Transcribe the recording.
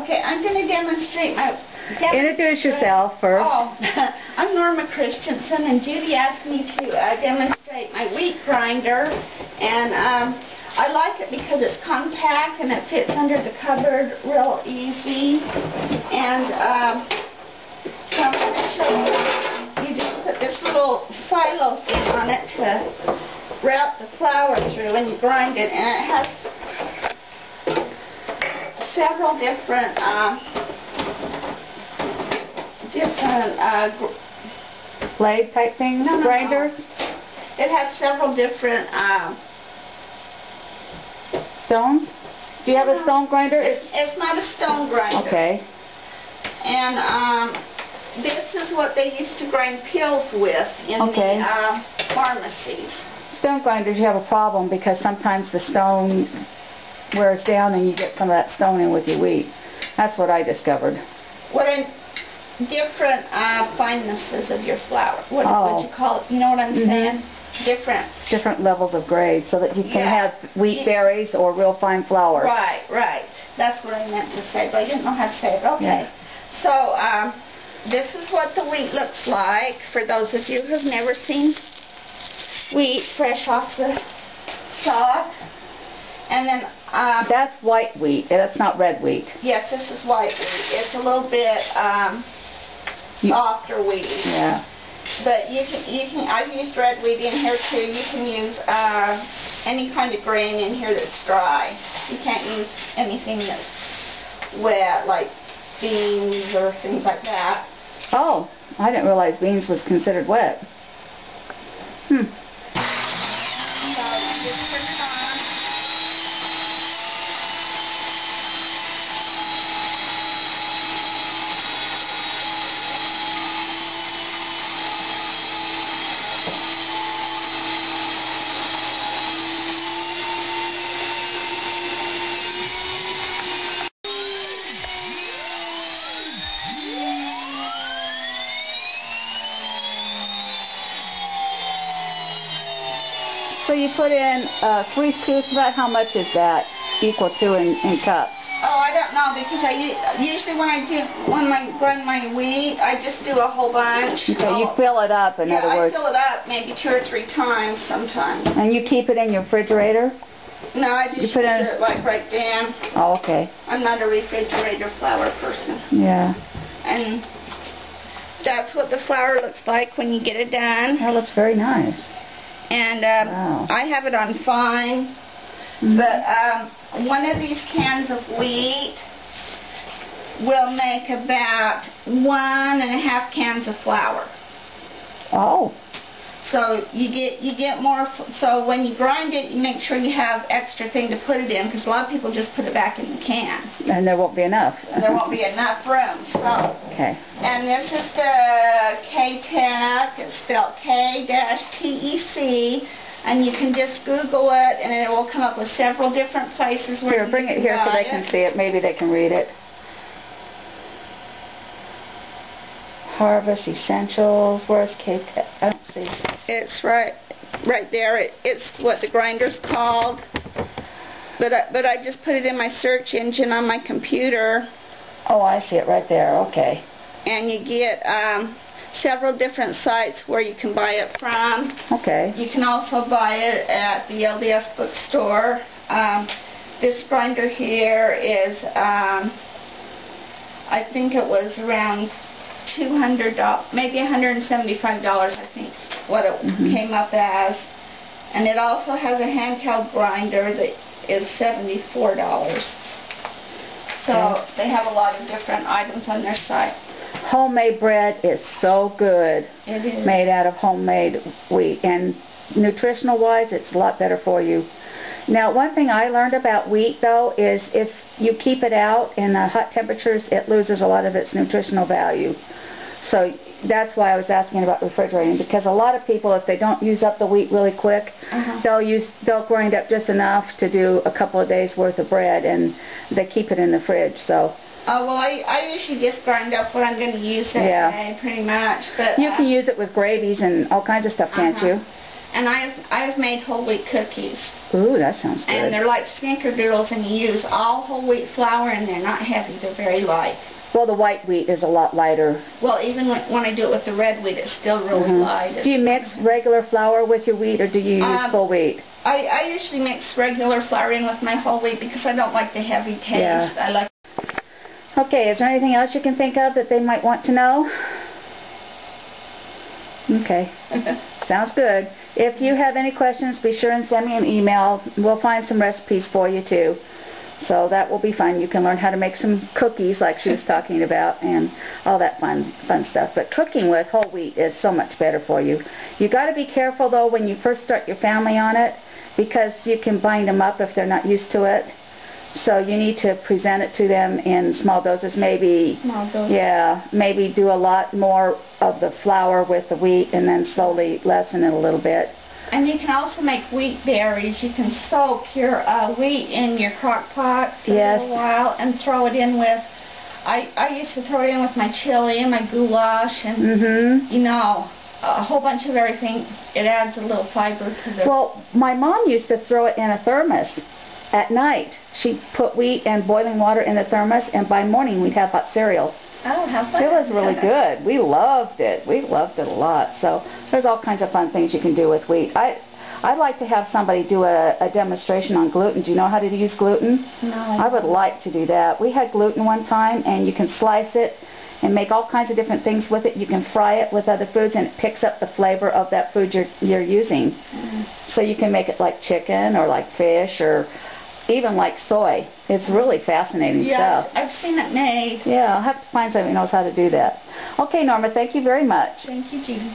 Okay, I'm going to demonstrate my... Introduce yourself first. Oh, I'm Norma Christensen, and Judy asked me to demonstrate my wheat grinder, and I like it because it's compact and it fits under the cupboard real easy. And so I'm going to show you. You just put this little silo thing on it to wrap the flour through, and you grind it, and it has several different blade type things, grinders? It has several different stones? Do you have a stone grinder? It's not a stone grinder. Okay. And this is what they used to grind pills with in the pharmacies. Stone grinders, you have a problem because sometimes the stone wears down and you get some of that stone in with your wheat. That's what I discovered. Different finenesses of your flour. What would you call it? You know what I'm saying? Different levels of grade, so that you can have wheat berries or real fine flour. Right, right. That's what I meant to say, but I didn't know how to say it. Okay. Yeah. So this is what the wheat looks like for those of you who've never seen wheat fresh off the stalk. And then that's white wheat. That's not red wheat. Yes, this is white wheat. It's a little bit softer wheat. Yeah. But you can. I've used red wheat in here too. You can use any kind of grain in here that's dry. You can't use anything that's wet, like beans or things like that. Oh, I didn't realize beans was considered wet. So you put in 3 scoops. About how much is that equal to in cups? Oh, I don't know, because I usually when I grind my wheat, I just do a whole bunch. Okay, you fill it up. In other words. I fill it up maybe 2 or 3 times sometimes. And you keep it in your refrigerator? No, I just put it like right down. Oh, okay. I'm not a refrigerator flour person. Yeah. And that's what the flour looks like when you get it done. That looks very nice. And I have it on fine, but one of these cans of wheat will make about 1.5 cans of flour. Oh. So you get more. So when you grind it, you make sure you have extra thing to put it in, because a lot of people just put it back in the can. And there won't be enough. There won't be enough room. So. Okay. And this is the K-Tec. It's spelled K-Tec, and you can just Google it, and it will come up with several different places where. Here, bring it here so they can see it. Maybe they can read it. Harvest Essentials. Where's K-Tec? I don't see. It's right there. It's what the grinder's called. But I just put it in my search engine on my computer. Oh, I see it right there. Okay. And you get several different sites where you can buy it from. Okay. You can also buy it at the LDS bookstore. This grinder here is, I think it was around $200, maybe $175, I think, what it came up as. And it also has a handheld grinder that is $74. So they have a lot of different items on their site. Homemade bread is so good. It is. Made out of homemade wheat. And nutritional wise, it's a lot better for you. Now, one thing I learned about wheat, though, is if you keep it out in hot temperatures, it loses a lot of its nutritional value. So that's why I was asking about refrigerating, because a lot of people, if they don't use up the wheat really quick, they'll grind up just enough to do a couple of days worth of bread, and they keep it in the fridge. So. Oh, well, I usually just grind up what I'm going to use that day, pretty much. But you can use it with gravies and all kinds of stuff, can't you? And I've made whole wheat cookies. Ooh, that sounds good. And they're like snickerdoodles, and you use all whole wheat flour, and they're not heavy. They're very light. Well, the white wheat is a lot lighter. Well, even when I do it with the red wheat, it's still really light. Do you mix regular flour with your wheat, or do you use full wheat? I usually mix regular flour in with my whole wheat because I don't like the heavy taste. Yeah. I like. Okay, is there anything else you can think of that they might want to know? Okay. Sounds good. If you have any questions, be sure and send me an email. We'll find some recipes for you too. So that will be fun. You can learn how to make some cookies like she was talking about and all that fun stuff. But cooking with whole wheat is so much better for you. You got to be careful though when you first start your family on it, because you can bind them up if they're not used to it. So you need to present it to them in small doses, maybe. Small doses. Yeah, maybe do a lot more of the flour with the wheat and then slowly lessen it a little bit. And you can also make wheat berries. You can soak your wheat in your crock pot for a little while and throw it in with, I used to throw it in with my chili and my goulash and, you know, a whole bunch of everything. It adds a little fiber to the... Well, my mom used to throw it in a thermos at night. She'd put wheat and boiling water in the thermos, and by morning we'd have hot cereal. Oh, how fun. It was really good. We loved it. We loved it a lot. So there's all kinds of fun things you can do with wheat. I'd like to have somebody do a demonstration on gluten. Do you know how to use gluten? No. I would like to do that. We had gluten one time, and you can slice it and make all kinds of different things with it. You can fry it with other foods, and it picks up the flavor of that food you're using. So you can make it like chicken or like fish or even like soy. It's really fascinating stuff. I've seen it made. Yeah, I'll have to find somebody who knows how to do that. Okay, Norma, thank you very much. Thank you, Judy.